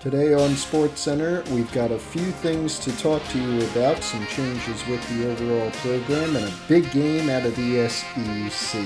Today on SportsCenter, we've got a few things to talk to you about, some changes with the overall program, and a big game out of the SEC.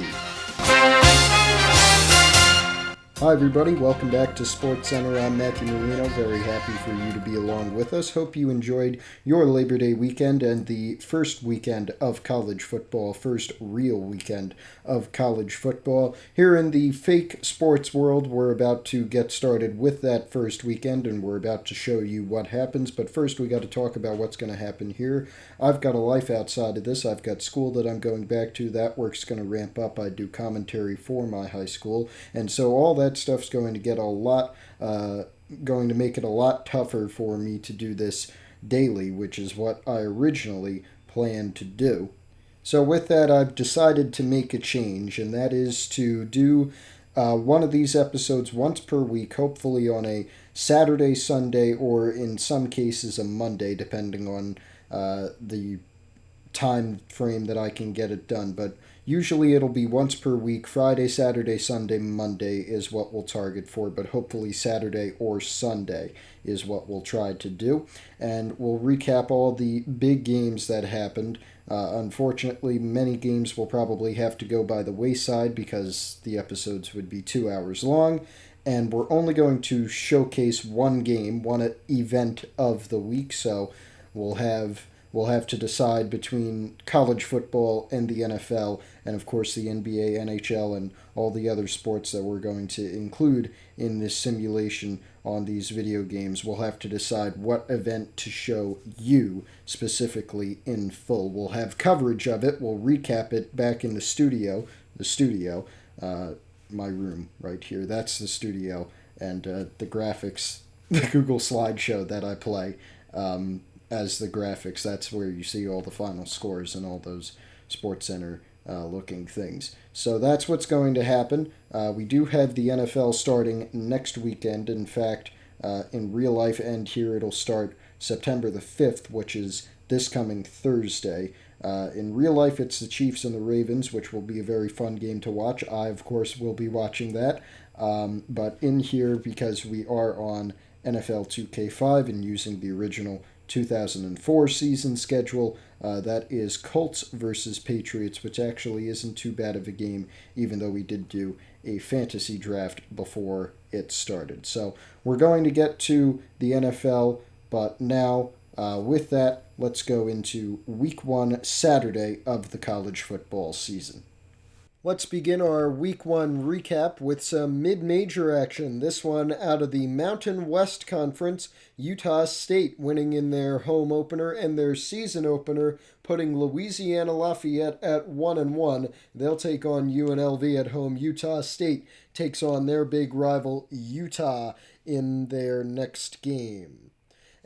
Hi everybody, welcome back to SportsCenter. I'm Matthew Marino, very happy for you to be along with us. Hope you enjoyed your Labor Day weekend and the first weekend of college football, first real weekend of college football. Here in the fake sports world, we're about to get started with that first weekend and we're about to show you what happens, but first we got to talk about what's going to happen here. I've got a life outside of this. I've got school that I'm going back to. That work's going to ramp up. I do commentary for my high school, and so all that stuff's going to get going to make it a lot tougher for me to do this daily, which is what I originally planned to do. So with that, I've decided to make a change, and that is to do one of these episodes once per week, hopefully on a Saturday, Sunday, or in some cases a Monday, depending on the time frame that I can get it done. But usually it'll be once per week. Friday, Saturday, Sunday, Monday is what we'll target for, but hopefully Saturday or Sunday is what we'll try to do. And we'll recap all the big games that happened. Unfortunately, many games will probably have to go by the wayside because the episodes would be 2 hours long. And we're only going to showcase one game, one event of the week, so we'll have to decide between college football and the NFL, and of course the NBA, NHL, and all the other sports that we're going to include in this simulation on these video games. We'll have to decide what event to show you specifically in full. We'll have coverage of it. We'll recap it back in the studio, my room right here. That's the studio, and the graphics, the Google slideshow that I play. As the graphics, that's where you see all the final scores and all those SportsCenter looking things. So that's what's going to happen. We do have the NFL starting next weekend. In fact, in real life and here it'll start September the 5th, which is this coming Thursday. In real life, it's the Chiefs and the Ravens, which will be a very fun game to watch. I, of course, will be watching that. But in here, because we are on NFL 2K5 and using the original 2004 season schedule, that is Colts versus Patriots, which actually isn't too bad of a game, even though we did do a fantasy draft before it started. So we're going to get to the NFL, but now with that, let's go into Week 1 Saturday of the college football season. Let's begin our Week 1 recap with some mid-major action. This one out of the Mountain West Conference, Utah State winning in their home opener and their season opener, putting Louisiana Lafayette at 1-1. They'll take on UNLV at home. Utah State takes on their big rival Utah in their next game.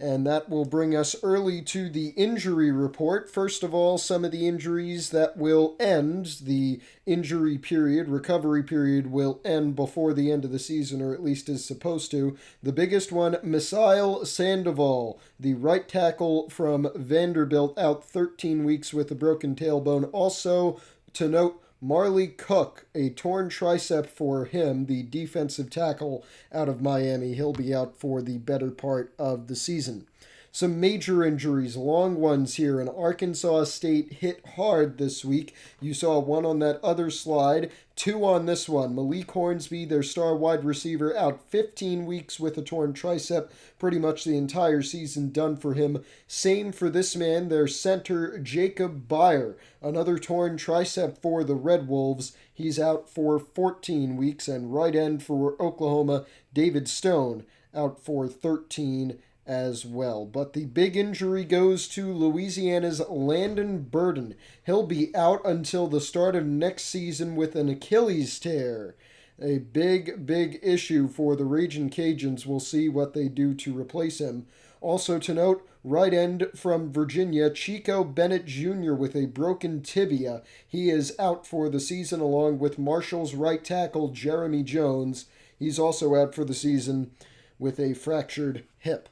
And that will bring us early to the injury report. First of all, some of the injuries that will end the injury period, recovery period, will end before the end of the season, or at least is supposed to. The biggest one, Misael Sandoval, the right tackle from Vanderbilt, out 13 weeks with a broken tailbone. Also, to note, Marley Cook, a torn tricep for him, the defensive tackle out of Miami. He'll be out for the better part of the season. Some major injuries, long ones here, and Arkansas State hit hard this week. You saw one on that other slide, two on this one. Malik Hornsby, their star wide receiver, out 15 weeks with a torn tricep. Pretty much the entire season done for him. Same for this man, their center, Jacob Byer. Another torn tricep for the Red Wolves. He's out for 14 weeks. And right end for Oklahoma, David Stone, out for 13 as well. But the big injury goes to Louisiana's Landon Burden. He'll be out until the start of next season with an Achilles tear. A big issue for the Ragin' Cajuns. We'll see what they do to replace him. Also to note, right end from Virginia, Chico Bennett Jr. with a broken tibia. He is out for the season along with Marshall's right tackle Jeremy Jones. He's also out for the season with a fractured hip.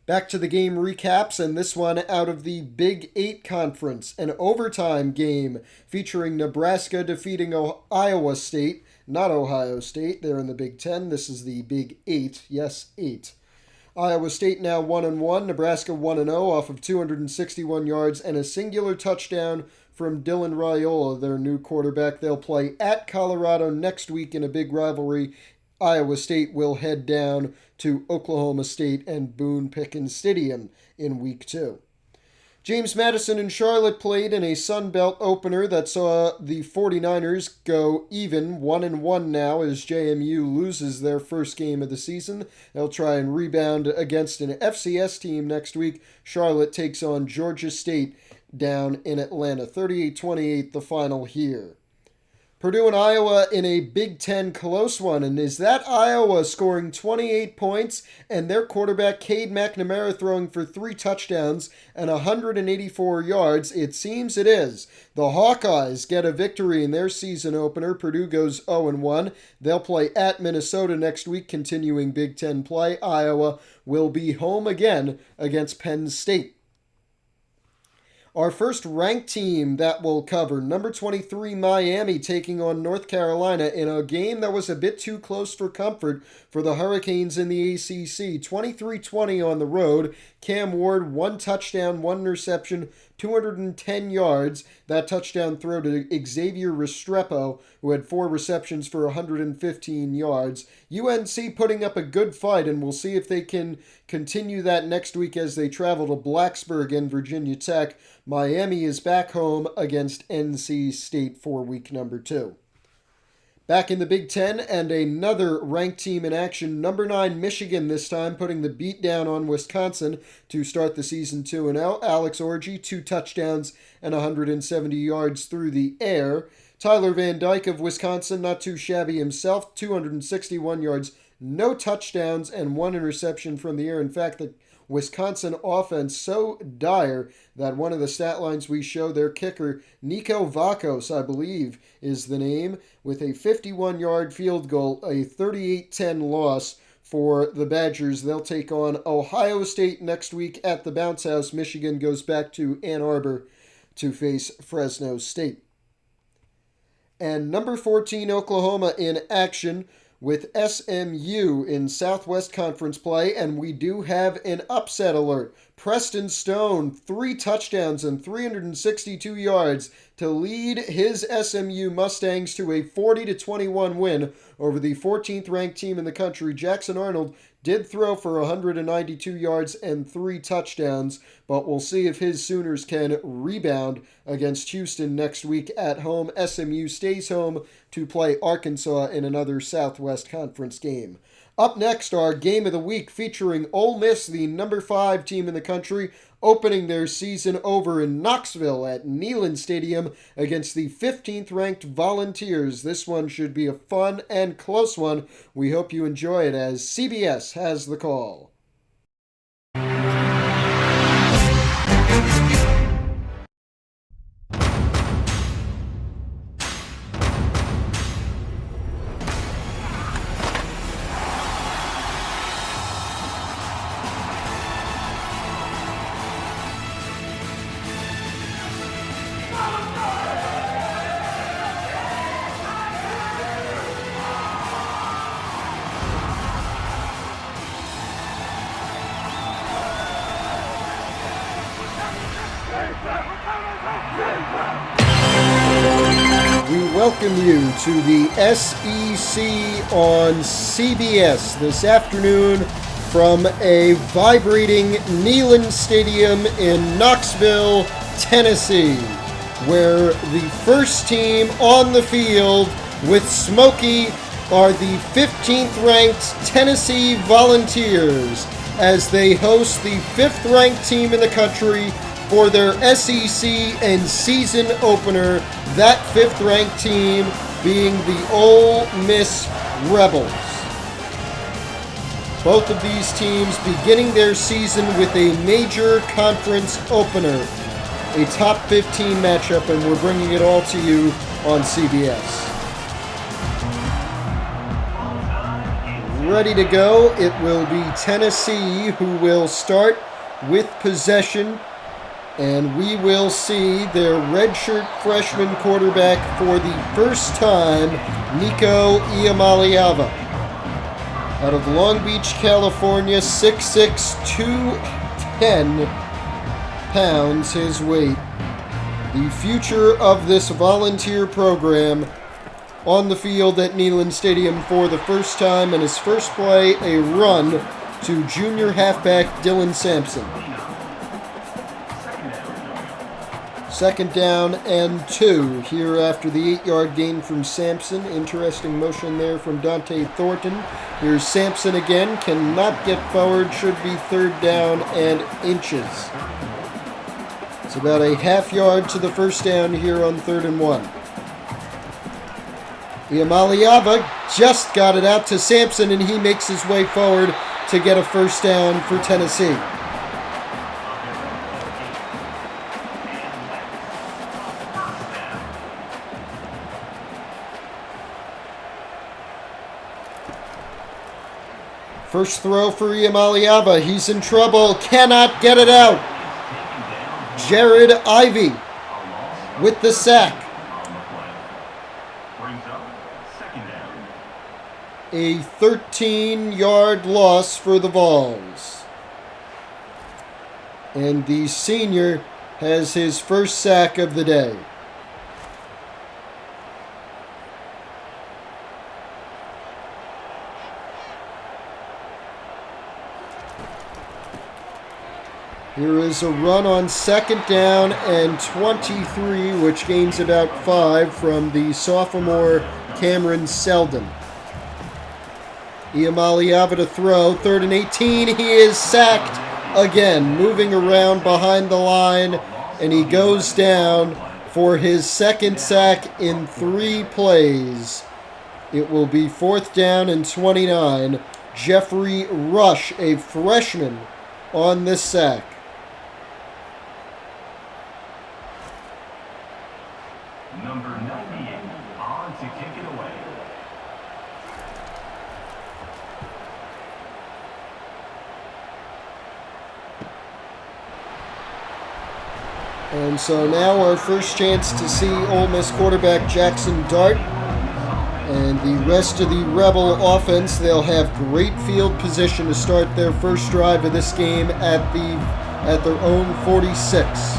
Back to the game recaps, and this one out of the Big 8 Conference, an overtime game featuring Nebraska defeating Iowa State, not Ohio State. They're in the Big 10. This is the Big 8. Yes, 8. Iowa State now 1-1, Nebraska 1-0 off of 261 yards and a singular touchdown from Dylan Raiola, their new quarterback. They'll play at Colorado next week in a big rivalry. Iowa State will head down to Oklahoma State and Boone Pickens Stadium in Week 2. James Madison and Charlotte played in a Sun Belt opener that saw the 49ers go even 1-1 now as JMU loses their first game of the season. They'll try and rebound against an FCS team next week. Charlotte takes on Georgia State down in Atlanta. 38-28 the final here. Purdue and Iowa in a Big Ten close one, and is that Iowa scoring 28 points and their quarterback Cade McNamara throwing for 3 touchdowns and 184 yards? It seems it is. The Hawkeyes get a victory in their season opener. Purdue goes 0-1. They'll play at Minnesota next week, continuing Big Ten play. Iowa will be home again against Penn State. Our first ranked team that we'll cover, number 23 Miami taking on North Carolina in a game that was a bit too close for comfort for the Hurricanes in the ACC. 23-20 on the road. Cam Ward, 1 touchdown, 1 interception, 210 yards. That touchdown throw to Xavier Restrepo, who had 4 receptions for 115 yards. UNC putting up a good fight, and we'll see if they can continue that next week as they travel to Blacksburg and Virginia Tech. Miami is back home against NC State for week number 2. Back in the Big Ten, and another ranked team in action, number 9 Michigan this time, putting the beat down on Wisconsin to start the season 2-0. Alex Orji, 2 touchdowns and 170 yards through the air. Tyler Van Dyke of Wisconsin, not too shabby himself, 261 yards, no touchdowns, and 1 interception from the air. In fact, the Wisconsin offense so dire that one of the stat lines we show, their kicker, Nico Vakos, I believe is the name, with a 51-yard field goal, a 38-10 loss for the Badgers. They'll take on Ohio State next week at the Bounce House. Michigan goes back to Ann Arbor to face Fresno State. And number 14 Oklahoma in action with SMU in Southwest Conference play, and we do have an upset alert. Preston Stone, 3 touchdowns and 362 yards to lead his SMU Mustangs to a 40-21 win over the 14th ranked team in the country. Jackson Arnold did throw for 192 yards and 3 touchdowns, but we'll see if his Sooners can rebound against Houston next week at home. SMU stays home to play Arkansas in another Southwest Conference game. Up next, our Game of the Week featuring Ole Miss, the number 5 team in the country, opening their season over in Knoxville at Neyland Stadium against the 15th ranked Volunteers. This one should be a fun and close one. We hope you enjoy it as CBS has the call. Welcome you to the SEC on CBS this afternoon from a vibrating Neyland Stadium in Knoxville, Tennessee, where the first team on the field with Smokey are the 15th ranked Tennessee Volunteers as they host the 5th ranked team in the country for their SEC and season opener, that 5th ranked team being the Ole Miss Rebels. Both of these teams beginning their season with a major conference opener, a top 15 matchup, and we're bringing it all to you on CBS. ready to go. It will be Tennessee who will start with possession, and we will see their redshirt freshman quarterback for the first time, Nico Iamaleava. Out of Long Beach, California, 6'6", 210 pounds his weight. The future of this volunteer program on the field at Neyland Stadium for the first time, and his first play, a run to junior halfback Dylan Sampson. 2nd down and 2 here after the 8-yard gain from Sampson. Interesting motion there from Dante Thornton. Here's Sampson again. Cannot get forward. Should be 3rd down and inches. It's about a half yard to the first down here on 3rd and 1. Iamaleava just got it out to Sampson, and he makes his way forward to get a first down for Tennessee. First throw for Iamaleava. He's in trouble. Cannot get it out. Jared Ivey with the sack. A 13-yard loss for the Vols. And the senior has his first sack of the day. Here is a run on 2nd down and 23, which gains about 5 from the sophomore Cameron Selden. Iamaleava to throw, 3rd and 18. He is sacked again, moving around behind the line, and he goes down for his 2nd sack in 3 plays. It will be 4th down and 29. Jeffrey Rush, a freshman, on this sack. Number 98 on to kick it away. And so now our first chance to see Ole Miss quarterback Jackson Dart and the rest of the Rebel offense. They'll have great field position to start their first drive of this game at their own 46.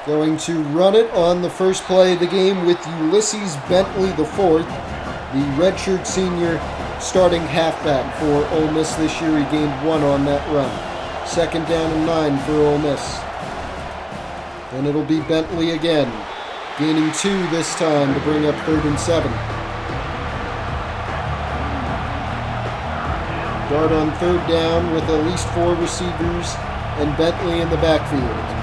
Going to run it on the first play of the game with Ulysses Bentley IV, the redshirt senior starting halfback for Ole Miss this year. He gained 1 on that run. 2nd down and 9 for Ole Miss. And it'll be Bentley again, gaining 2 this time to bring up 3rd and 7. Dart on 3rd down with at least 4 receivers and Bentley in the backfield.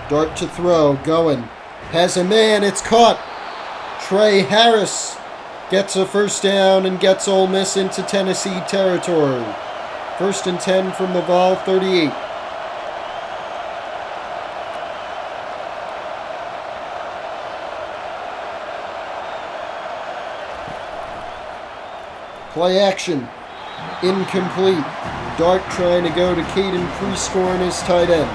Dart to throw, going. Has a man, it's caught. Trey Harris gets a first down and gets Ole Miss into Tennessee territory. 1st and 10 from the Vol 38. Play action. Incomplete. Dart trying to go to Caden Prescorn as tight end.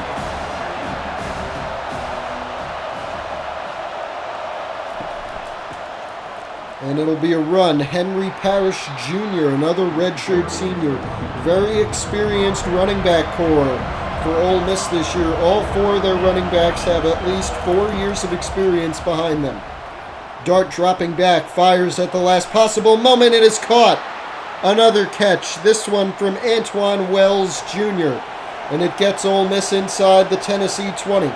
And it'll be a run. Henry Parrish Jr., another redshirt senior. Very experienced running back core for Ole Miss this year. All 4 of their running backs have at least 4 years of experience behind them. Dart dropping back, fires at the last possible moment. It is caught. Another catch, this one from Antoine Wells Jr., and it gets Ole Miss inside the Tennessee 20.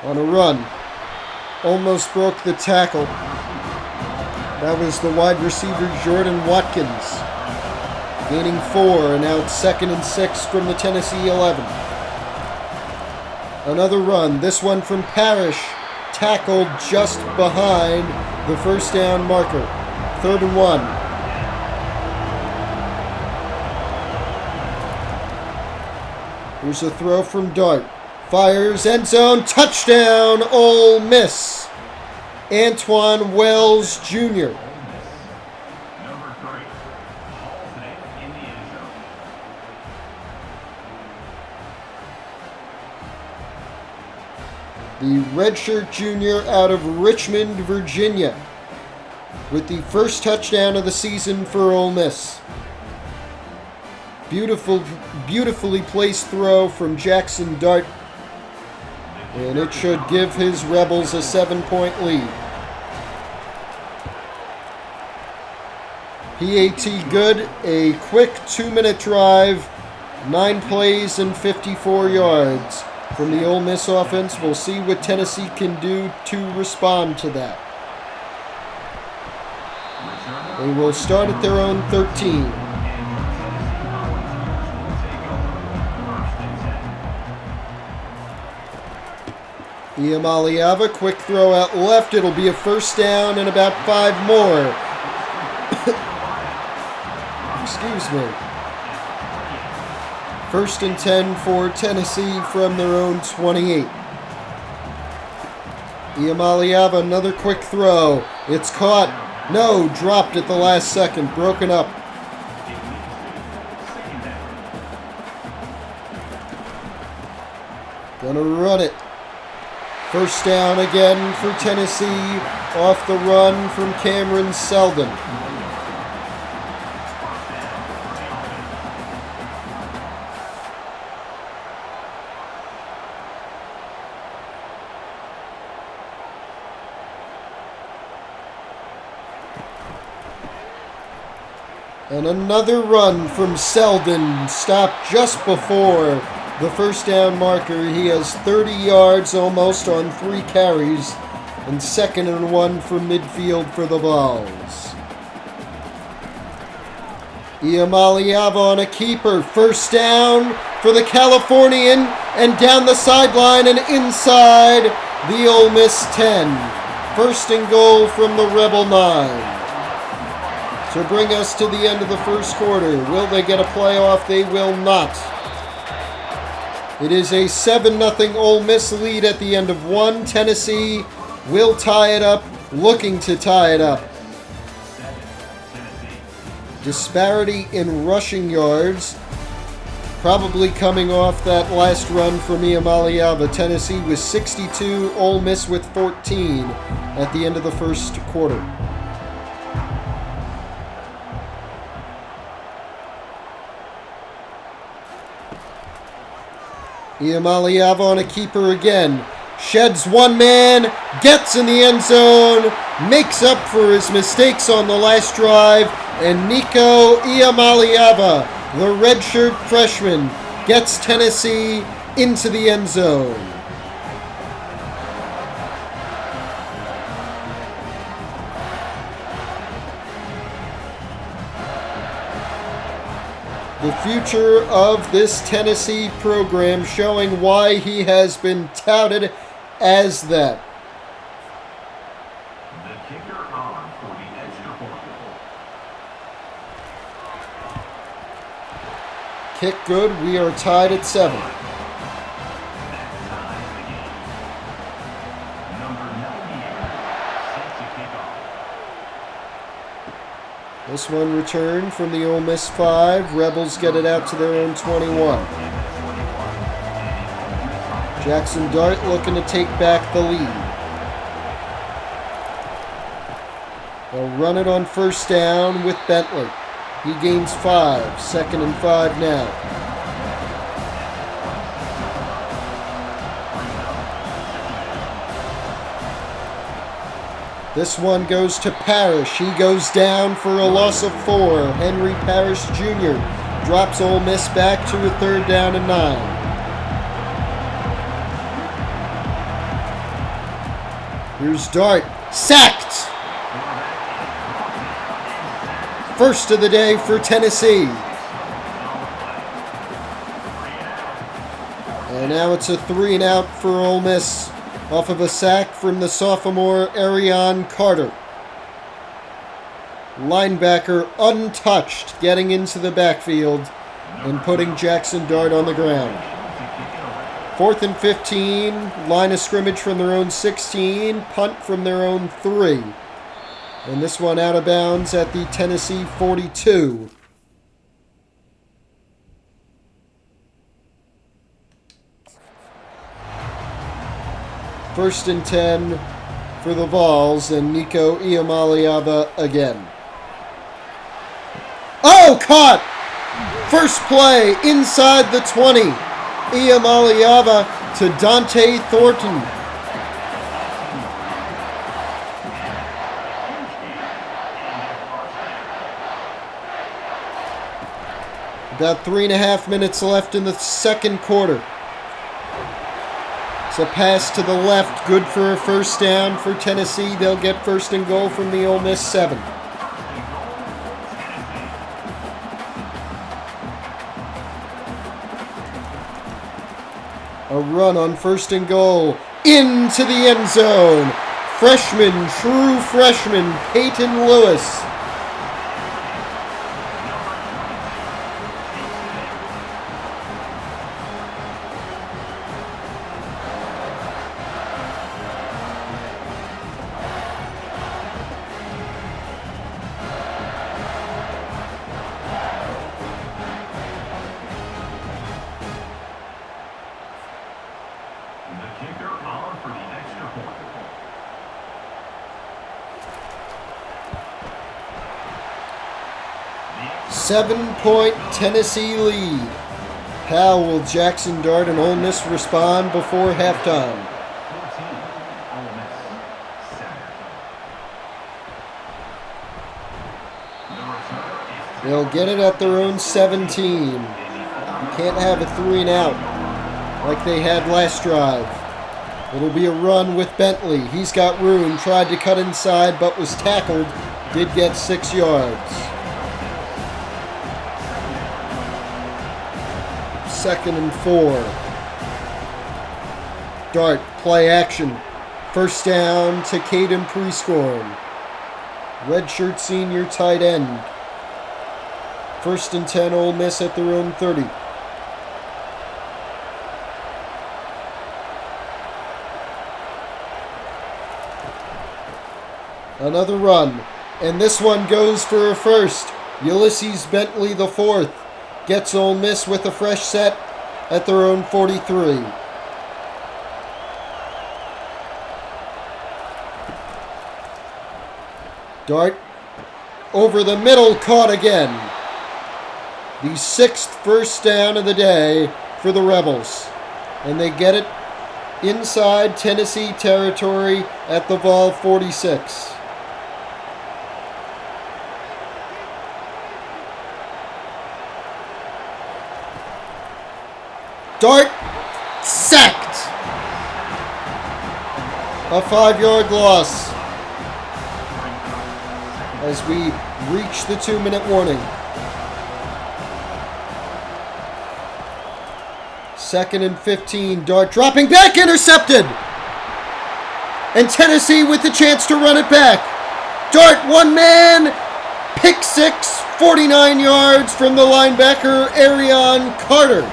On a run, almost broke the tackle. That was the wide receiver Jordan Watkins, gaining 4, and now it's 2nd and 6 from the Tennessee 11. Another run, this one from Parrish, tackled just behind the first down marker. 3rd and 1. Here's a throw from Dart. Fires, end zone, touchdown, Ole Miss. Antoine Wells Jr. Number 3, hauls it in the end zone. The redshirt junior out of Richmond, Virginia, with the first touchdown of the season for Ole Miss. Beautifully placed throw from Jackson Dart, and it should give his Rebels a 7-point lead. PAT good, a quick 2-minute drive, 9 plays and 54 yards. From the Ole Miss offense, we'll see what Tennessee can do to respond to that. They will start at their own 13. Iamaleava, quick throw out left. It'll be a first down and about 5 more. Excuse me. 1st and 10 for Tennessee from their own 28. Iamaleava, another quick throw. It's caught. No, dropped at the last second. Broken up. Gonna run it. First down again for Tennessee. Off the run from Cameron Seldon. And another run from Seldon, stopped just before the first down marker. He has 30 yards almost on 3 carries, and 2nd and 1 from midfield for the Vols. Iamaleava on a keeper, first down for the Californian, and down the sideline and inside the Ole Miss 10. 1st and goal from the Rebel 9. To bring us to the end of the first quarter. Will they get a playoff? They will not. It is a 7-0 Ole Miss lead at the end of 1. Tennessee will tie it up, looking to tie it up. Disparity in rushing yards, probably coming off that last run from Iamaleava. Tennessee with 62, Ole Miss with 14 at the end of the first quarter. Iamaleava on a keeper again. Sheds one man, gets in the end zone, makes up for his mistakes on the last drive, and Nico Iamaleava, the redshirt freshman, gets Tennessee into the end zone. The future of this Tennessee program, showing why he has been touted as that. The kicker on for the extra point. Kick good. We are tied at 7. That ties the game. Number 98 set to kick off. This one returned from the Ole Miss 5. Rebels get it out to their own 21. Jackson Dart looking to take back the lead. They'll run it on first down with Bentley. He gains 5. 2nd and 5 now. This one goes to Parrish. He goes down for a loss of 4. Henry Parrish Jr. drops Ole Miss back to a 3rd down and 9. Here's Dart. Sacked! First of the day for Tennessee. And now it's a 3 and out for Ole Miss, off of a sack from the sophomore Arion Carter. Linebacker untouched, getting into the backfield and putting Jackson Dart on the ground. 4th and 15, line of scrimmage from their own 16, punt from their own 3. And this one out of bounds at the Tennessee 42. First and 10 for the Vols, and Nico Iamaleava again. Oh, caught! First play inside the 20. Iamaleava to Dante Thornton. About 3.5 minutes left in the second quarter. It's a pass to the left, good for a first down for Tennessee. They'll get first and goal from the Ole Miss 7. A run on first and goal into the end zone. True freshman, Peyton Lewis. The kicker on for the extra point. 7-point Tennessee lead. How will Jackson Dart and Ole Miss respond before halftime? 14, Ole Miss, 7. They'll get it at their own 17. You can't have a 3 and out like they had last drive. It'll be a run with Bentley. He's got room. Tried to cut inside but was tackled. Did get 6 yards. 2nd and 4. Dart, play action. First down to Caden Prescorn. Redshirt senior tight end. 1st and 10, Ole Miss at their own 30. Another run, and this one goes for a first. Ulysses Bentley the 4th gets Ole Miss with a fresh set at their own 43. Dart over the middle, caught again. The 6th first down of the day for the Rebels. And they get it inside Tennessee territory at the Vol 46. Dart sacked. A 5-yard loss as we reach the 2-minute warning. 2nd and 15. Dart dropping back, intercepted. And Tennessee with the chance to run it back. Dart, one man, pick 6, 49 yards from the linebacker, Arion Carter.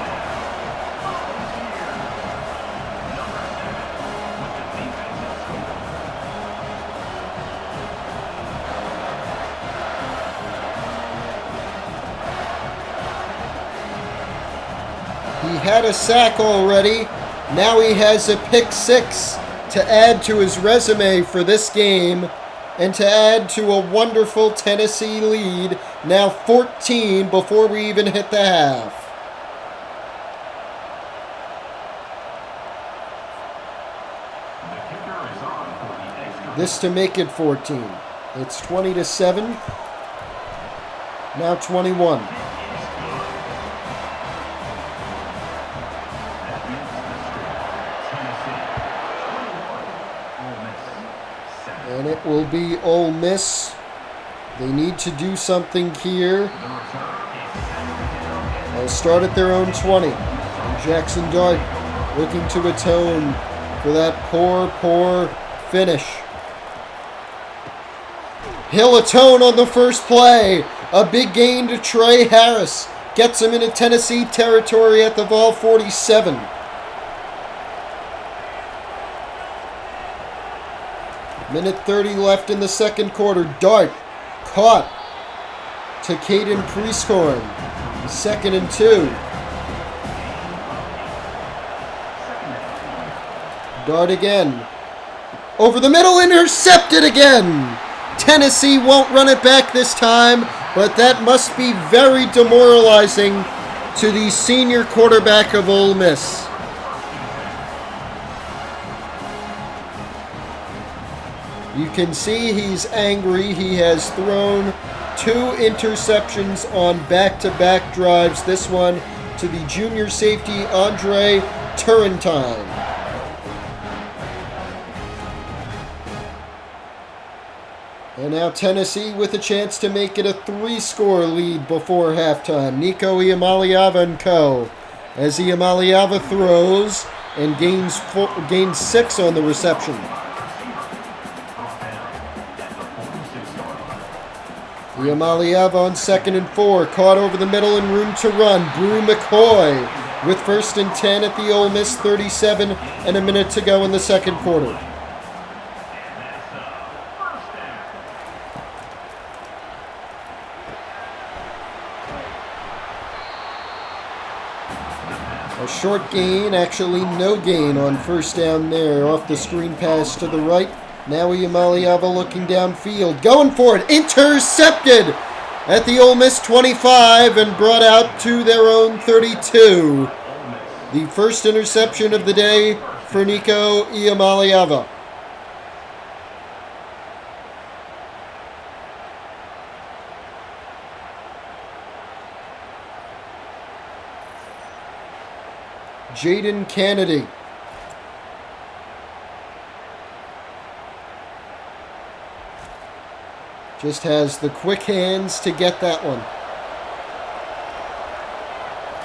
He had a sack already. Now he has a pick 6 to add to his resume for this game and to add to a wonderful Tennessee lead. Now 14 before we even hit the half. This to make it 14. It's 20-7. Now 21. And it will be Ole Miss. They need to do something here. They'll start at their own 20. And Jackson Dart looking to atone for that poor finish. He'll atone on the first play. A big gain to Trey Harris. Gets him into Tennessee territory at the Vol 47. Minute 30 left in the second quarter. Dart caught to Caden Prieskorn. 2nd and 2. Dart again. Over the middle, intercepted again. Tennessee won't run it back this time, but that must be very demoralizing to the senior quarterback of Ole Miss. You can see he's angry. He has thrown 2 interceptions on back-to-back drives. This one to the junior safety, Andre Turrentine. And now Tennessee with a chance to make it a 3-score lead before halftime. Nico Iamaleava and co. As Iamaleava throws and gains 6 on the reception. Iamaleava on 2nd and 4. Caught over the middle and room to run. Brew McCoy with 1st and 10 at the Ole Miss 37 and a minute to go in the second quarter. A short gain, actually no gain on 1st down there off the screen pass to the right. Now Iamaleava looking downfield, going for it, intercepted at the Ole Miss 25 and brought out to their own 32. The first interception of the day for Nico Iamaleava. Jaden Kennedy. Just has the quick hands to get that one.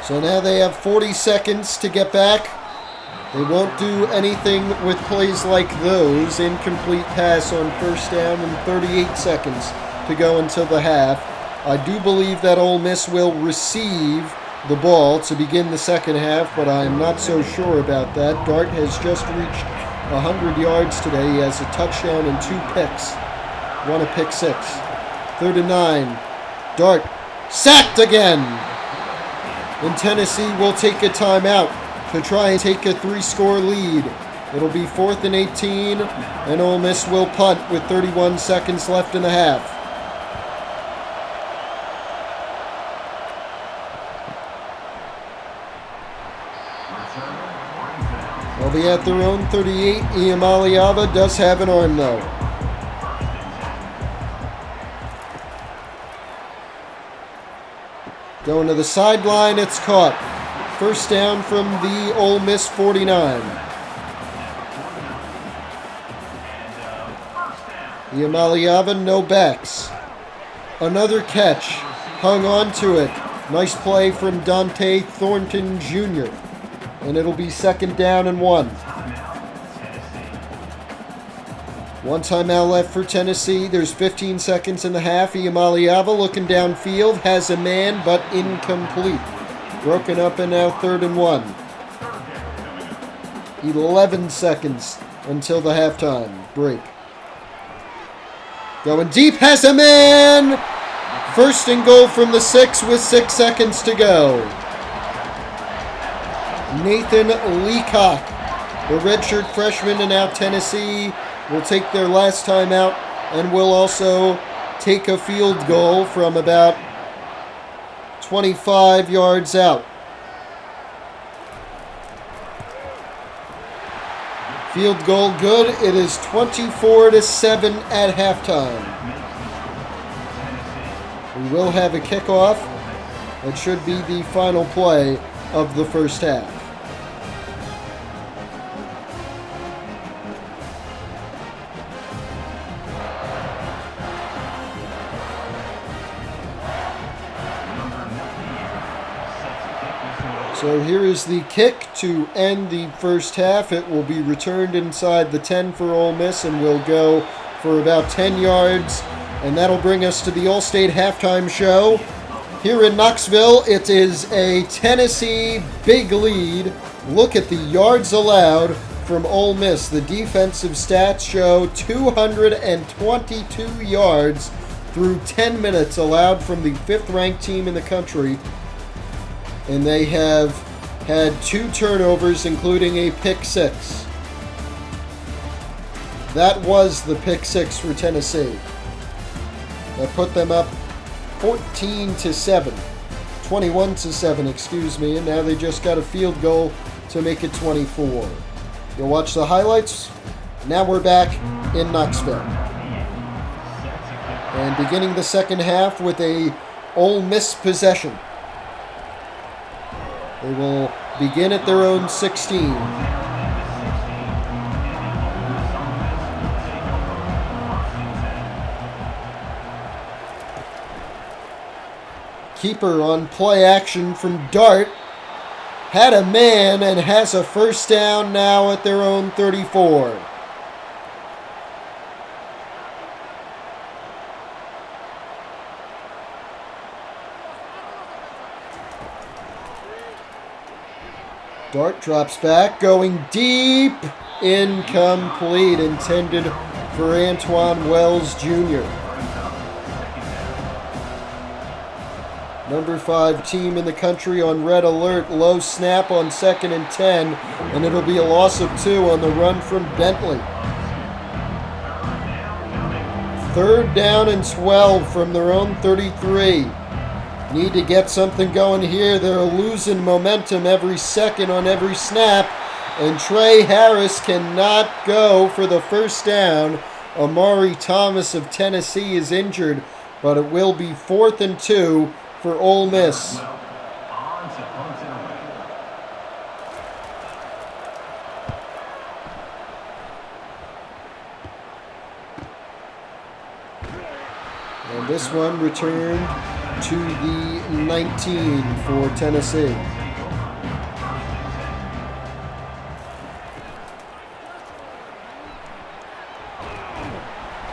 So now they have 40 seconds to get back. They won't do anything with plays like those. Incomplete pass on 1st down and 38 seconds to go until the half. I do believe that Ole Miss will receive the ball to begin the second half, but I'm not so sure about that. Dart has just reached 100 yards today. He has a touchdown and 2 picks. 1 a pick 6. 3rd and 9. Dart sacked again. And Tennessee will take a timeout to try and take a 3-score lead. It'll be 4th and 18, and Ole Miss will punt with 31 seconds left in the half. They'll be at their own 38. Iamaleava does have an arm, though. Going to the sideline, it's caught. 1st down from the Ole Miss 49. Iamaleava, no backs. Another catch, hung on to it. Nice play from Dante Thornton Jr. And it'll be 2nd down and 1. 1 timeout left for Tennessee. There's 15 seconds in the half. Iamaleava looking downfield. Has a man, but incomplete. Broken up and now 3rd and 1. 11 seconds until the halftime break. Going deep. Has a man. 1st and goal from the 6 with 6 seconds to go. Nathan Leacock, the redshirt freshman, and now Tennessee will take their last time out and will also take a field goal from about 25 yards out. Field goal good. It is 24-7 at halftime. We will have a kickoff. It should be the final play of the first half. So here is the kick to end the first half. It will be returned inside the 10 for Ole Miss and will go for about 10 yards. And that'll bring us to the All-State halftime show. Here in Knoxville, it is a Tennessee big lead. Look at the yards allowed from Ole Miss. The defensive stats show 222 yards through 10 minutes allowed from the 5th-ranked team in the country. And they have had 2 turnovers, including a pick 6. That was the pick 6 for Tennessee. That put them up 14-7. 21-7, excuse me, and now they just got a field goal to make it 24. You'll watch the highlights. Now we're back in Knoxville. And beginning the second half with a Ole Miss possession. They will begin at their own 16. Keeper on play action from Dart. Had a man and has a first down now at their own 34. Dart drops back, going deep. Incomplete, intended for Antoine Wells Jr. Number 5 team in the country on red alert. Low snap on 2nd and 10, and it'll be a loss of 2 on the run from Bentley. 3rd down and 12 from their own 33. Need to get something going here. They're losing momentum every second on every snap, and Trey Harris cannot go for the first down. Amari Thomas of Tennessee is injured, but it will be 4th and 2 for Ole Miss. And this one returned to the 19 for Tennessee.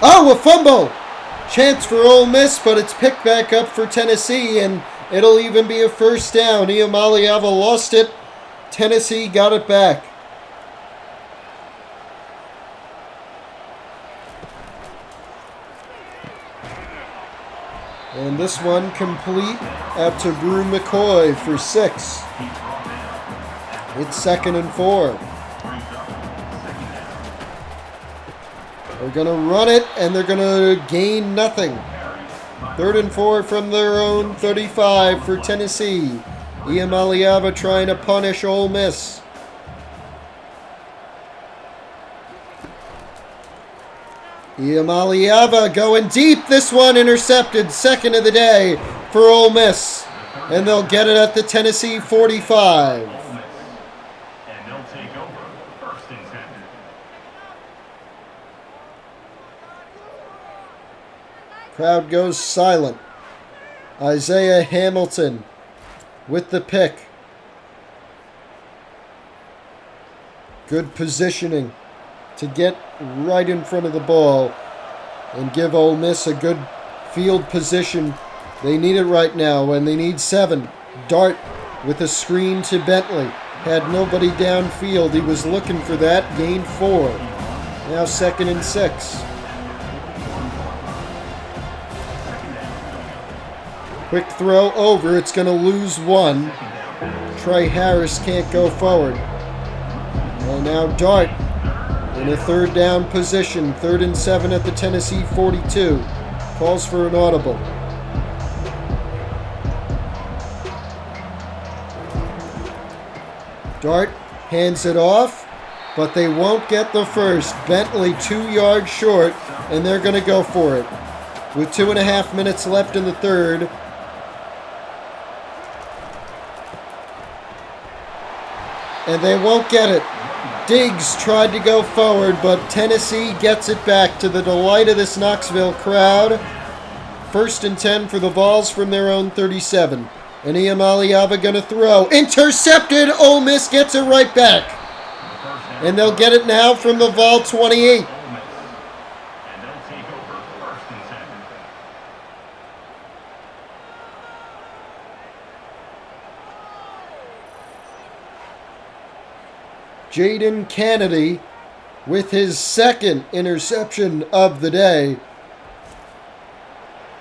Oh, a fumble! Chance for Ole Miss, but it's picked back up for Tennessee, and it'll even be a first down. Iamaliava lost it. Tennessee got it back. And this one complete out to Brew McCoy for 6. It's 2nd and 4. They're going to run it, and they're going to gain nothing. 3rd and 4 from their own 35 for Tennessee. Iamaliava trying to punish Ole Miss. Iamaliava going deep. This one intercepted. 2nd of the day for Ole Miss. And they'll get it at the Tennessee 45. And they'll take over 1st and 10. Crowd goes silent. Isaiah Hamilton with the pick. Good positioning to get right in front of the ball and give Ole Miss a good field position. They need it right now, and they need 7. Dart with a screen to Bentley. Had nobody downfield. He was looking for that. Gained 4. Now 2nd and 6. Quick throw over. It's going to lose 1. Trey Harris can't go forward. And now Dart in a 3rd down position. 3rd and 7 at the Tennessee 42. Calls for an audible. Dart hands it off, but they won't get the first. Bentley 2 yards short, and they're going to go for it. With 2.5 minutes left in the 3rd. And they won't get it. Diggs tried to go forward, but Tennessee gets it back to the delight of this Knoxville crowd. 1st and 10 for the Vols from their own 37. And Iamaliava going to throw. Intercepted! Ole Miss gets it right back. And they'll get it now from the Vol 28. Jaden Kennedy with his second interception of the day.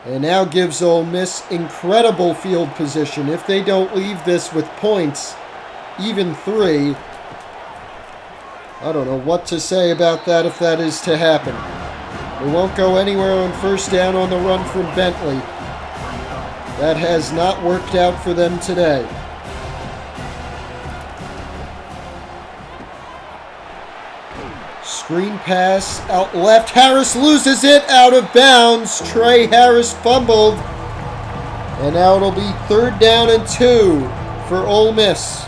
And now gives Ole Miss incredible field position. If they don't leave this with points, even 3, I don't know what to say about that if that is to happen. They won't go anywhere on first down on the run from Bentley. That has not worked out for them today. Screen pass out left. Harris loses it out of bounds. Trey Harris fumbled. And now it'll be 3rd down and 2 for Ole Miss.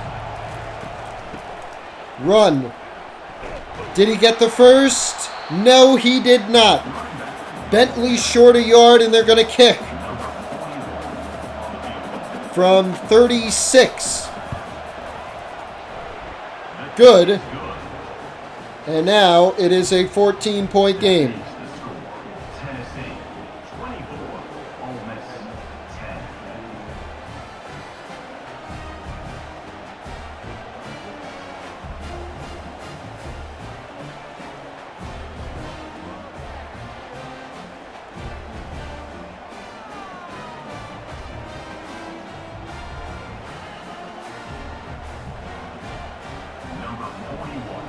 Run. Did he get the first? No, he did not. Bentley short a yard, and they're going to kick from 36. Good. And now it is a 14-point game. Tennessee 24, Ole Miss 10. Number 41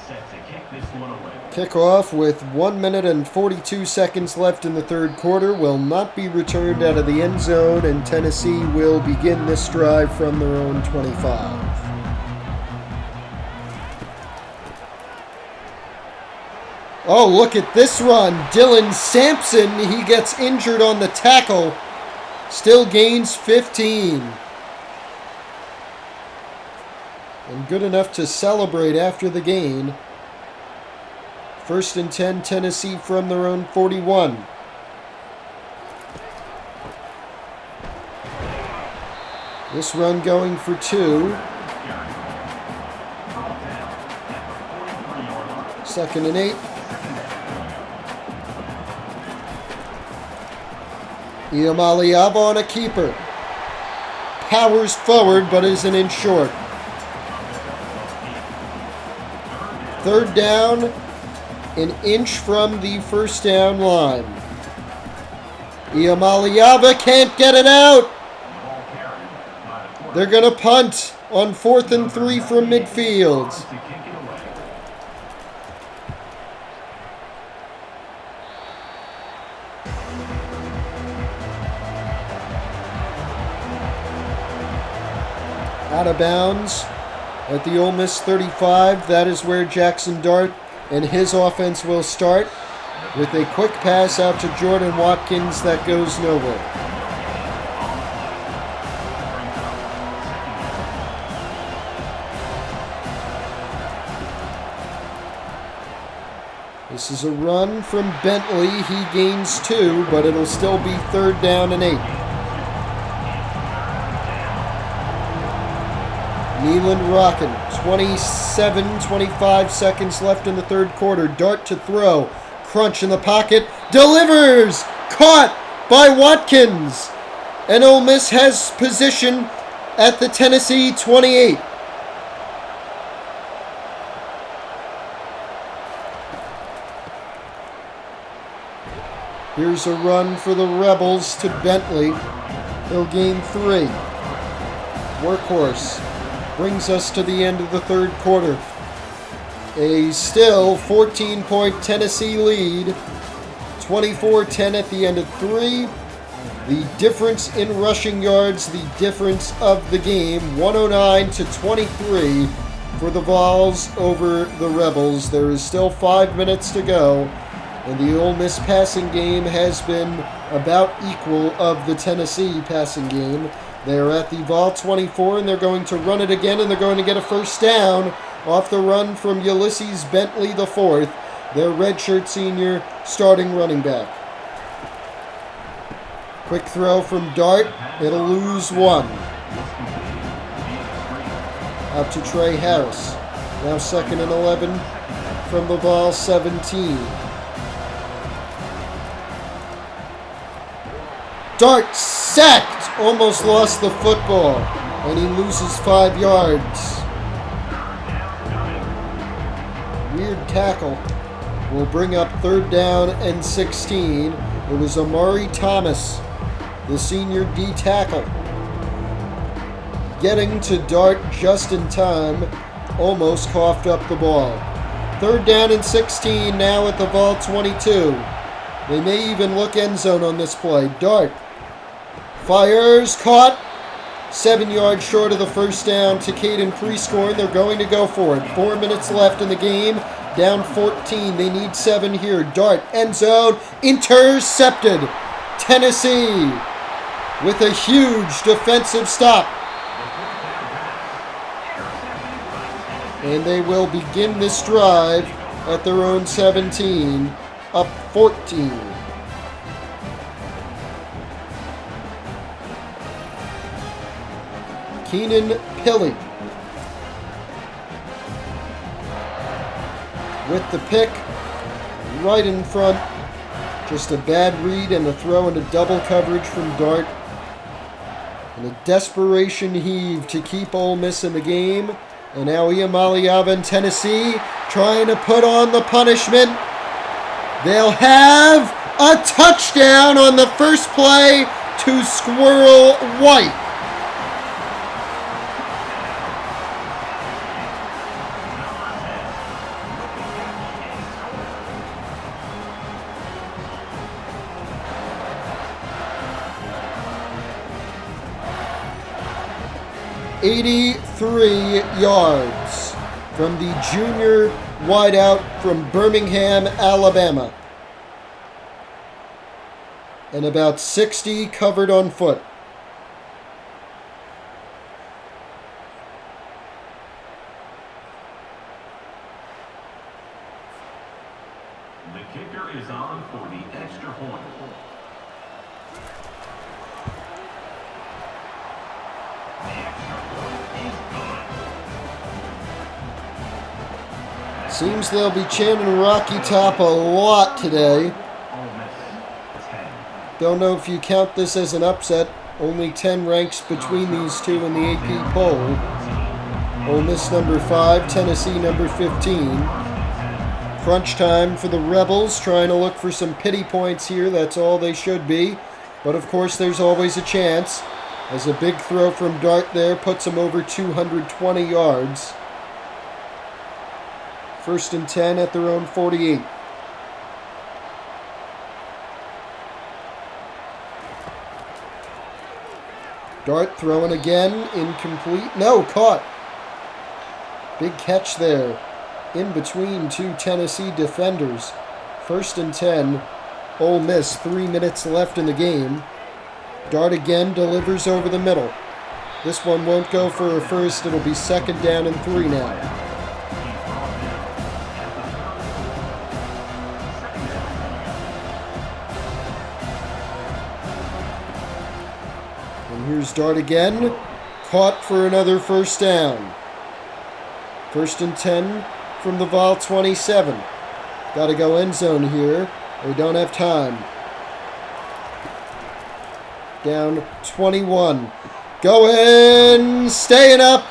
set to kick this one away. Kickoff with 1 minute and 42 seconds left in the 3rd quarter will not be returned out of the end zone, and Tennessee will begin this drive from their own 25. Oh, look at this run. Dylan Sampson, he gets injured on the tackle. Still gains 15. And good enough to celebrate after the gain. 1st and 10, Tennessee from their own 41. This run going for 2. 2nd and 8. Iamaliava on a keeper. Powers forward, but isn't in short. 3rd down, an inch from the first down line. Iamaliava can't get it out. They're going to punt on 4th and 3 from midfield. Out of bounds at the Ole Miss 35. That is where Jackson Dart and his offense will start, with a quick pass out to Jordan Watkins that goes nowhere. This is a run from Bentley. He gains 2, but it'll still be 3rd down and 8. Nealon rocking. 25 seconds left in the 3rd quarter. Dart to throw. Crunch in the pocket. Delivers! Caught by Watkins. And Ole Miss has position at the Tennessee 28. Here's a run for the Rebels to Bentley. He'll gain 3. Workhorse brings us to the end of the 3rd quarter. A still 14-point Tennessee lead. 24-10 at the end of 3. The difference in rushing yards, the difference of the game, 109-23 for the Vols over the Rebels. There is still 5 minutes to go, and the Ole Miss passing game has been about equal of the Tennessee passing game. They're at the Vol 24, and they're going to run it again, and they're going to get a first down off the run from Ulysses Bentley IV, their redshirt senior starting running back. Quick throw from Dart. It'll lose 1. Out to Trey Harris. Now 2nd and 11 from the Vol 17. Dart sacked. Almost lost the football, and he loses 5 yards. weird tackle will bring up 3rd down and 16. It was Amari Thomas, the senior D tackle, getting to Dart just in time. Almost coughed up the ball. 3rd down and 16 now at the Vol 22. They may even look end zone on this play. Dart fires, caught. 7 yards short of the first down to Caden Prescorn. They're going to go for it. 4 minutes left in the game. Down 14. They need 7 here. Dart, end zone, intercepted. Tennessee with a huge defensive stop. And they will begin this drive at their own 17, up 14. Keenan Pilley with the pick right in front. Just a bad read and a throw into double coverage from Dart. And a desperation heave to keep Ole Miss in the game. And now Iamaliava in Tennessee trying to put on the punishment. They'll have a touchdown on the first play to Squirrel White. .83 yards from the junior wideout from Birmingham, Alabama. And about 60 covered on foot. The kicker is on for the extra point. Seems they'll be chanting Rocky Top a lot today. Don't know if you count this as an upset. Only 10 ranks between these two in the AP poll. Ole Miss number 5, Tennessee number 15. Crunch time for the Rebels, trying to look for some pity points here. That's all they should be. But of course there's always a chance, as a big throw from Dart there puts them over 220 yards. 1st and 10 at their own 48. Dart throwing again, incomplete. No, caught. Big catch there, in between 2 Tennessee defenders. 1st and 10, Ole Miss, 3 minutes left in the game. Dart again delivers over the middle. This one won't go for a first, it'll be 2nd down and 3 now. Here's Dart again, caught for another 1st down. 1st and 10 from the Vol 27. Got to go end zone here. We don't have time. Down 21. Going, staying up.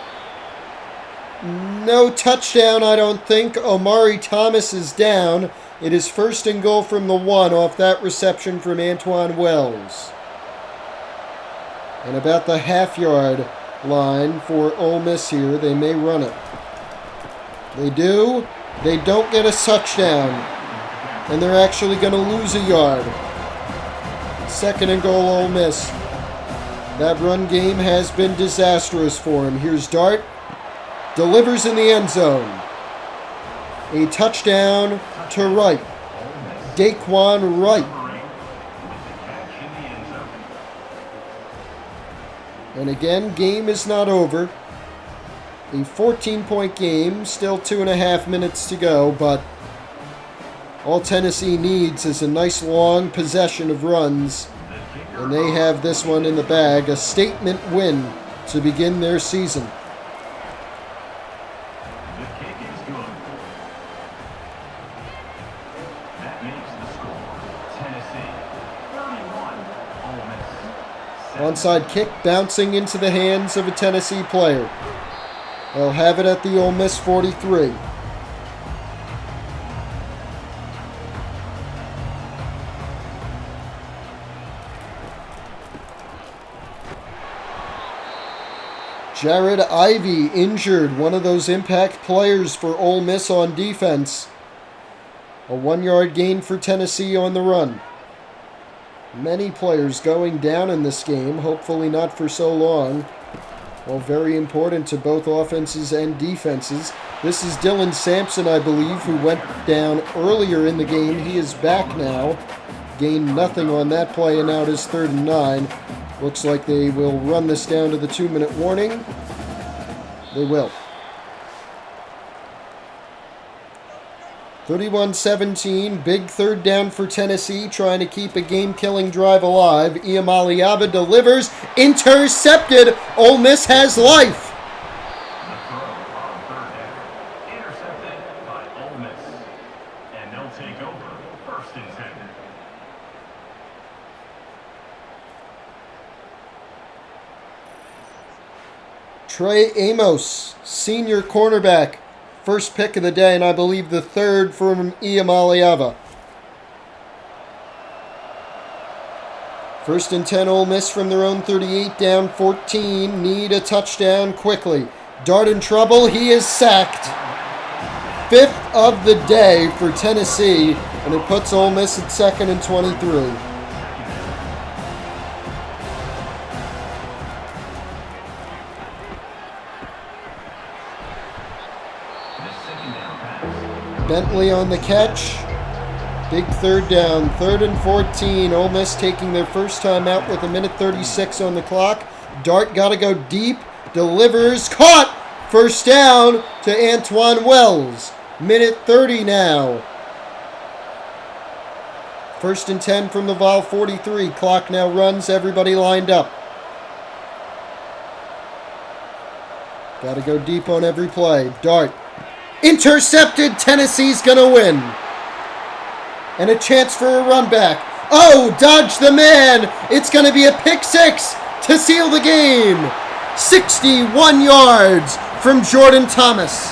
No touchdown, I don't think. Omari Thomas is down. It is 1st and goal from the 1 off that reception from Antoine Wells. And about the half-yard line for Ole Miss here. They may run it. They do. They don't get a touchdown. And they're actually going to lose a yard. 2nd and goal, Ole Miss. That run game has been disastrous for him. Here's Dart. Delivers in the end zone. A touchdown to Wright. Daquan Wright. And again, game is not over. A 14-point game, still 2.5 minutes to go, but all Tennessee needs is a nice long possession of runs, and they have this one in the bag, a statement win to begin their season. The kick is good. That makes the score Tennessee 31, Ole Miss. Onside kick bouncing into the hands of a Tennessee player. They'll have it at the Ole Miss 43. Jared Ivey injured, one of those impact players for Ole Miss on defense. A 1-yard gain for Tennessee on the run. Many players going down in this game, hopefully not for so long. Well, very important to both offenses and defenses. This is Dylan Sampson, I believe, who went down earlier in the game. He is back now. Gained nothing on that play, and now it is 3rd and 9. Looks like they will run this down to the 2-minute warning. They will. 31-17, big 3rd down for Tennessee, trying to keep a game-killing drive alive. Iamaleava delivers, intercepted. Ole Miss has life. The throw on 3rd down. Intercepted by Ole Miss. And they'll take over 1st and 10. Trey Amos, senior cornerback. First pick of the day, and I believe the 3rd from Iamaleava. 1st and 10, Ole Miss from their own 38, down 14. Need a touchdown quickly. Dart in trouble. He is sacked. 5th of the day for Tennessee, and it puts Ole Miss at 2nd and 23. Bentley on the catch. Big 3rd down. 3rd and 14. Ole Miss taking their first time out with 1:36 on the clock. Dart got to go deep. Delivers. Caught. 1st down to Antoine Wells. 1:30 now. 1st and 10 from the Vol 43. Clock now runs. Everybody lined up. Got to go deep on every play. Dart. Intercepted. Tennessee's going to win. And a chance for a run back. Oh, dodge the man. It's going to be a pick 6 to seal the game. 61 yards from Jordan Thomas.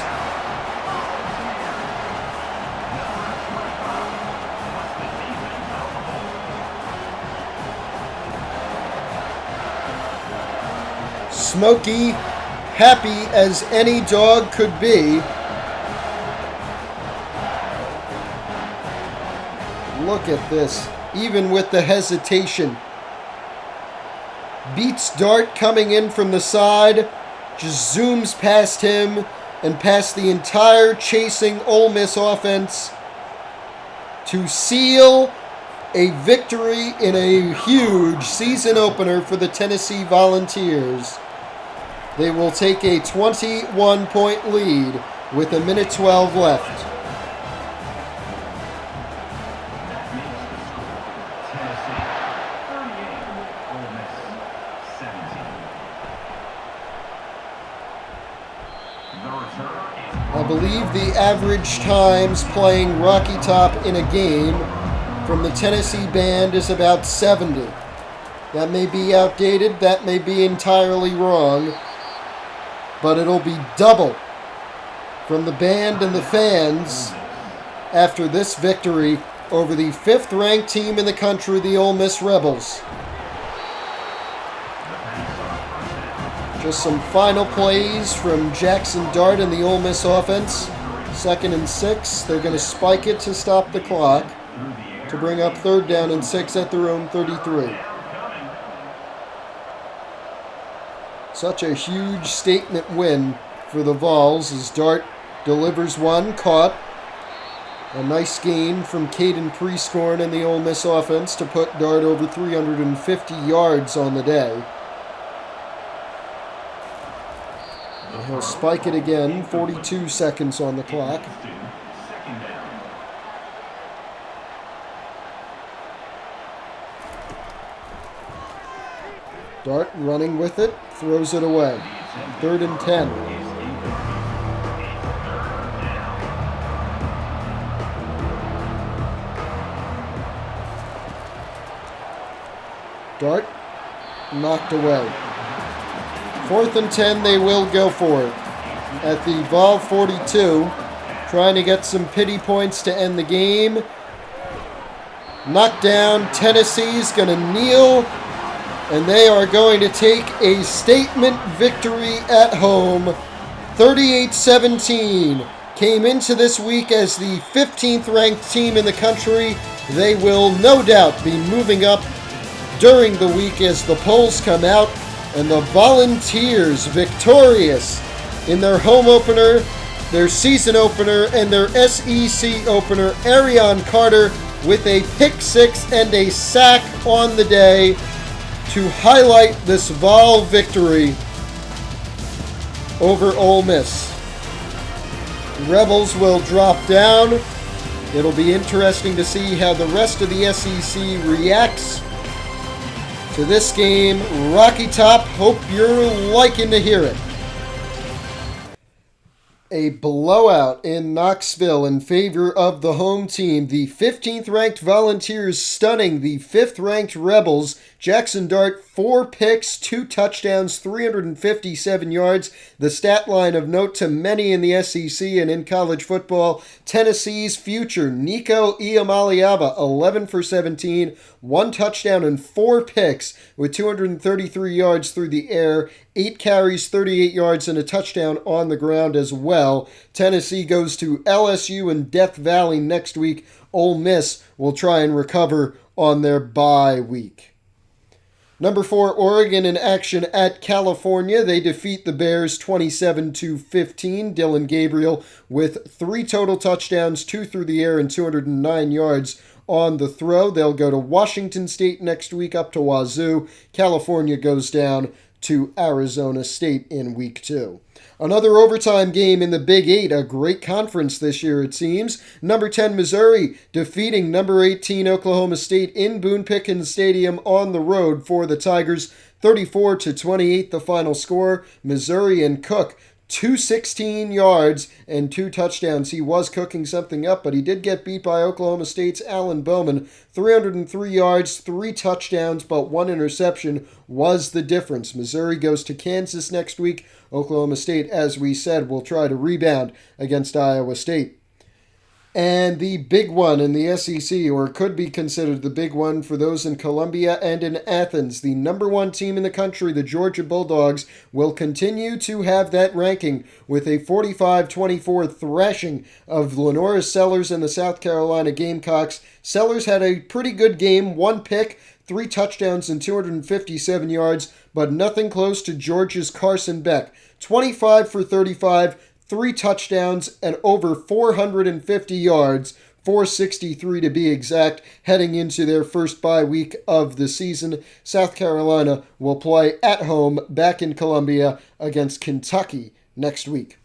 Smokey, happy as any dog could be. Look at this, even with the hesitation. Beats Dart coming in from the side, just zooms past him and past the entire chasing Ole Miss offense to seal a victory in a huge season opener for the Tennessee Volunteers. They will take a 21-point lead with 1:12 left. I believe the average times playing Rocky Top in a game from the Tennessee band is about 70. That may be outdated, that may be entirely wrong, but it'll be double from the band and the fans after this victory over the 5th-ranked team in the country, the Ole Miss Rebels. Just some final plays from Jackson Dart and the Ole Miss offense. 2nd and 6. They're going to spike it to stop the clock to bring up 3rd down and 6 at their own 33. Such a huge statement win for the Vols as Dart delivers one, caught. A nice gain from Caden Prescorn and the Ole Miss offense to put Dart over 350 yards on the day. And he'll spike it again, 42 seconds on the clock. Dart running with it, throws it away. 3rd and 10. Dart knocked away. 4th and 10, they will go for it. At the Vol 42, trying to get some pity points to end the game. Knocked down, Tennessee's going to kneel and they are going to take a statement victory at home. 38-17. Came into this week as the 15th ranked team in the country. They will no doubt be moving up during the week as the polls come out, and the Volunteers victorious in their home opener, their season opener, and their SEC opener. Arion Carter with a pick six and a sack on the day to highlight this Vol victory over Ole Miss. Rebels will drop down. It'll be interesting to see how the rest of the SEC reacts to this game. Rocky Top, hope you're liking to hear it. A blowout in Knoxville in favor of the home team. The 15th ranked Volunteers stunning the 5th ranked Rebels. Jackson Dart, 4 picks, 2 touchdowns, 357 yards. The stat line of note to many in the SEC and in college football. Tennessee's future, Nico Iamaleava, 11 for 17, 1 touchdown and 4 picks with 233 yards through the air, 8 carries, 38 yards, and a touchdown on the ground as well. Tennessee goes to LSU in Death Valley next week. Ole Miss will try and recover on their bye week. Number 4, Oregon in action at California. They defeat the Bears 27-15. Dylan Gabriel with 3 total touchdowns, 2 through the air, and 209 yards on the throw. They'll go to Washington State next week, up to Wazoo. California goes down to Arizona State in week 2. Another overtime game in the Big 8, a great conference this year it seems. Number 10 Missouri defeating number 18 Oklahoma State in Boone Pickens Stadium on the road for the Tigers. 34-28 the final score. Missouri and Cook, 216 yards and 2 touchdowns. He was cooking something up, but he did get beat by Oklahoma State's Alan Bowman. 303 yards, 3 touchdowns, but 1 interception was the difference. Missouri goes to Kansas next week. Oklahoma State, as we said, will try to rebound against Iowa State. And the big one in the SEC, or could be considered the big one for those in Columbia and in Athens, the number 1 team in the country, the Georgia Bulldogs, will continue to have that ranking with a 45-24 thrashing of Lenora Sellers and the South Carolina Gamecocks. Sellers had a pretty good game, 1 pick, 3 touchdowns and 257 yards, but nothing close to Georgia's Carson Beck. 25 for 35, 3 touchdowns, and over 450 yards, 463 to be exact, heading into their first bye week of the season. South Carolina will play at home back in Columbia against Kentucky next week.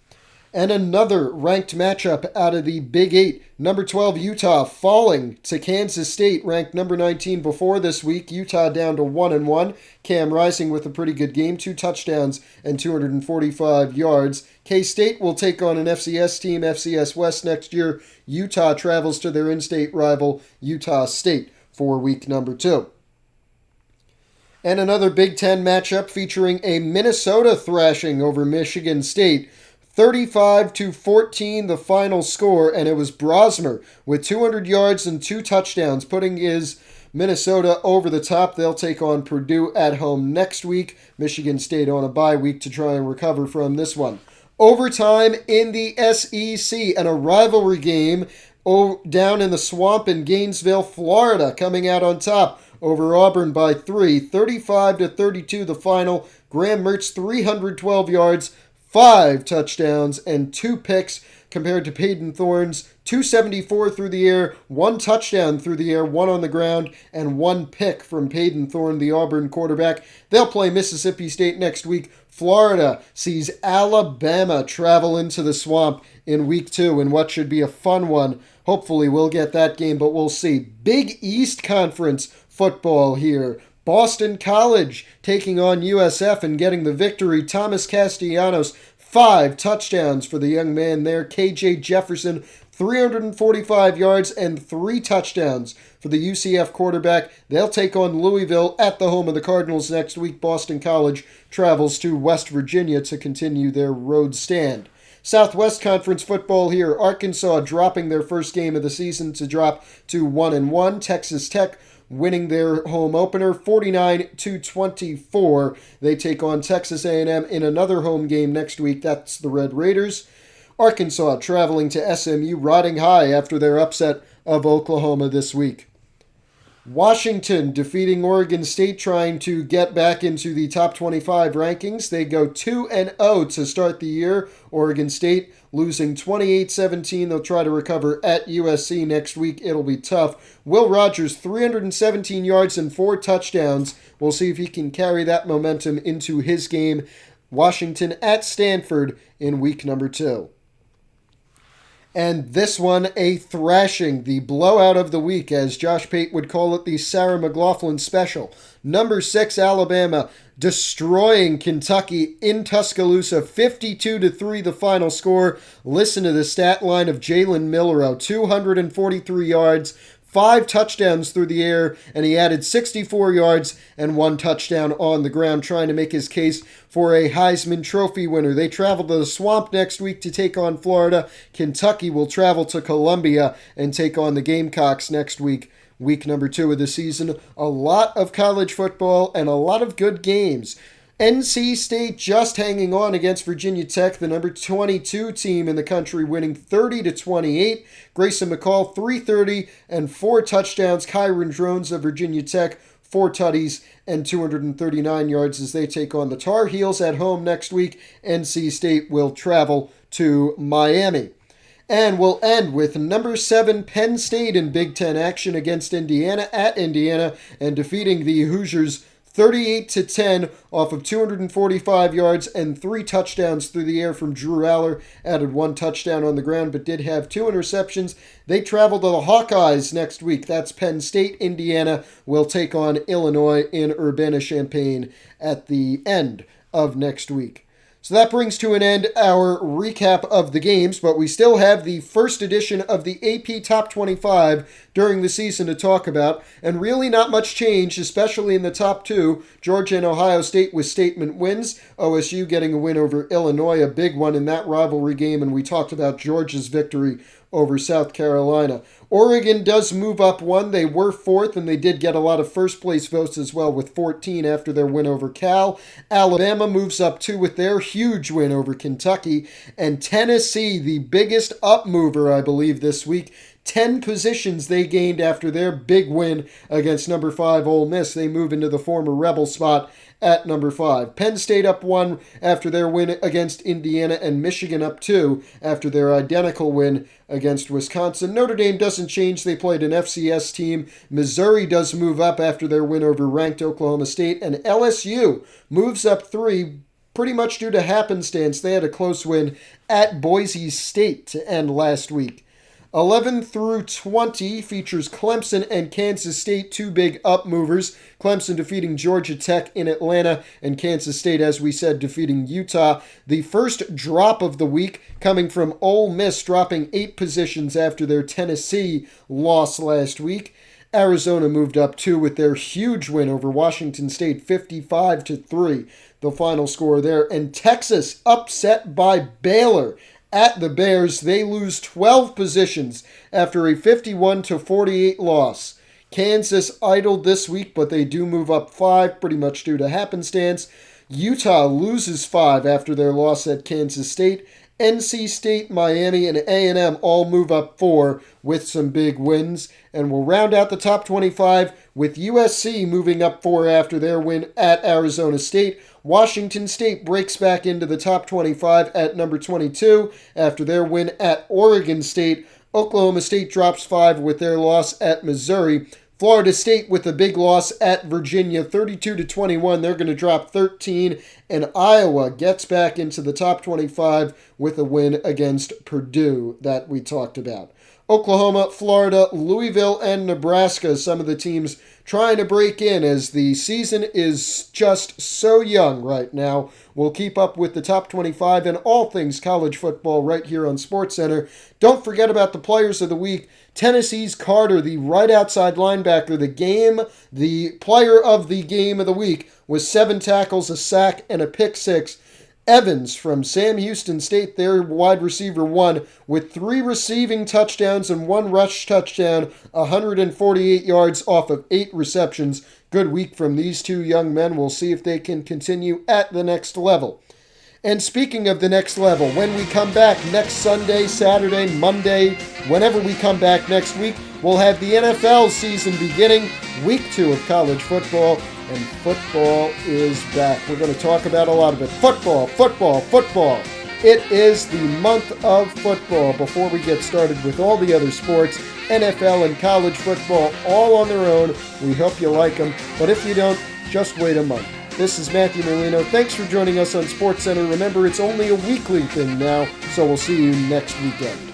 And another ranked matchup out of the Big 8. Number 12, Utah, falling to Kansas State, ranked number 19 before this week. Utah down to 1-1. Cam Rising with a pretty good game, 2 touchdowns and 245 yards. K-State will take on an FCS team, FCS West next year. Utah travels to their in-state rival, Utah State, for week number 2. And another Big Ten matchup featuring a Minnesota thrashing over Michigan State. 35-14 the final score, and it was Brosmer with 200 yards and 2 touchdowns, putting his Minnesota over the top. They'll take on Purdue at home next week. Michigan State on a bye week to try and recover from this one. Overtime in the SEC and a rivalry game down in the swamp in Gainesville, Florida, coming out on top over Auburn by 3. 35-32 the final. Graham Mertz 312 yards, 5 touchdowns, and 2 picks compared to Peyton Thorne's 274 through the air, 1 touchdown through the air, 1 on the ground, and 1 pick from Peyton Thorne, the Auburn quarterback. They'll play Mississippi State next week. Florida sees Alabama travel into the swamp in week 2 in what should be a fun one. Hopefully we'll get that game, but we'll see. Big East Conference football here. Boston College taking on USF and getting the victory. Thomas Castellanos, 5 touchdowns for the young man there. KJ Jefferson, 345 yards and 3 touchdowns for the UCF quarterback. They'll take on Louisville at the home of the Cardinals next week. Boston College travels to West Virginia to continue their road stand. Southwest Conference football here. Arkansas dropping their first game of the season to drop to 1-1. Texas Tech winning their home opener 49-24. They take on Texas A&M in another home game next week. That's the Red Raiders. Arkansas traveling to SMU, riding high after their upset of Oklahoma this week. Washington defeating Oregon State, trying to get back into the top 25 rankings. They go 2-0 to start the year. Oregon State losing 28-17. They'll try to recover at USC next week. It'll be tough. Will Rogers, 317 yards and 4 touchdowns. We'll see if he can carry that momentum into his game. Washington at Stanford in week number 2. And this one, a thrashing, the blowout of the week, as Josh Pate would call it, the Sarah McLachlan special. Number 6, Alabama, destroying Kentucky in Tuscaloosa, 52-3 the final score. Listen to the stat line of Jalen Milroe, 243 yards, 5 touchdowns through the air, and he added 64 yards and 1 touchdown on the ground, trying to make his case for a Heisman Trophy winner. They travel to the Swamp next week to take on Florida. Kentucky will travel to Columbia and take on the Gamecocks next week. Week number 2 of the season. A lot of college football and a lot of good games. NC State just hanging on against Virginia Tech, the number 22 team in the country, winning 30-28. Grayson McCall, 330 and 4 touchdowns. Kyron Drones of Virginia Tech, 4 tutties and 239 yards as they take on the Tar Heels at home next week. NC State will travel to Miami. And we'll end with number 7 Penn State in Big Ten action against Indiana at Indiana and defeating the Hoosiers 38-10 off of 245 yards and 3 touchdowns through the air from Drew Aller. Added 1 touchdown on the ground, but did have 2 interceptions. They travel to the Hawkeyes next week. That's Penn State. Indiana will take on Illinois in Urbana-Champaign at the end of next week. So that brings to an end our recap of the games, but we still have the first edition of the AP Top 25 during the season to talk about, and really not much change, especially in the top 2. Georgia and Ohio State with statement wins. OSU getting a win over Illinois, a big one in that rivalry game, and we talked about Georgia's victory over South Carolina. Oregon does move up 1. They were 4th, and they did get a lot of first-place votes as well with 14 after their win over Cal. Alabama moves up 2 with their huge win over Kentucky. And Tennessee, the biggest up mover, I believe, this week. 10 positions they gained after their big win against number 5 Ole Miss. They move into the former Rebel spot at number 5. Penn State up 1 after their win against Indiana, and Michigan up 2 after their identical win against Wisconsin. Notre Dame doesn't change. They played an FCS team. Missouri does move up after their win over ranked Oklahoma State, and LSU moves up 3 pretty much due to happenstance. They had a close win at Boise State to end last week. 11 through 20 features Clemson and Kansas State, 2 big up movers. Clemson defeating Georgia Tech in Atlanta, and Kansas State, as we said, defeating Utah. The first drop of the week coming from Ole Miss, dropping 8 positions after their Tennessee loss last week. Arizona moved up 2 with their huge win over Washington State, 55-3, the final score there. And Texas upset by Baylor. At the Bears, they lose 12 positions after a 51-48 loss. Kansas idled this week, but they do move up 5, pretty much due to happenstance. Utah loses 5 after their loss at Kansas State. NC State, Miami, and A&M all move up 4 with some big wins. And we'll round out the top 25 with USC moving up 4 after their win at Arizona State. Washington State breaks back into the top 25 at number 22 after their win at Oregon State. Oklahoma State drops 5 with their loss at Missouri. Florida State with a big loss at Virginia, 32-21. They're going to drop 13. And Iowa gets back into the top 25 with a win against Purdue that we talked about. Oklahoma, Florida, Louisville, and Nebraska, some of the teams trying to break in as the season is just so young right now. We'll keep up with the top 25 and all things college football right here on SportsCenter. Don't forget about the players of the week. Tennessee's Carter, the right outside linebacker, the player of the game of the week, with 7 tackles, a sack, and a pick 6. Evans from Sam Houston State, their wide receiver 1, with 3 receiving touchdowns and 1 rush touchdown, 148 yards off of 8 receptions. Good week from these 2 young men. We'll see if they can continue at the next level. And speaking of the next level, when we come back next Sunday, Saturday, Monday, whenever we come back next week, we'll have the NFL season beginning, week 2 of college football, and football is back. We're going to talk about a lot of it. Football, football, football. It is the month of football. Before we get started with all the other sports, NFL and college football, all on their own. We hope you like them, but if you don't, just wait a month. This is Matthew Merlino. Thanks for joining us on SportsCenter. Remember, it's only a weekly thing now, so we'll see you next weekend.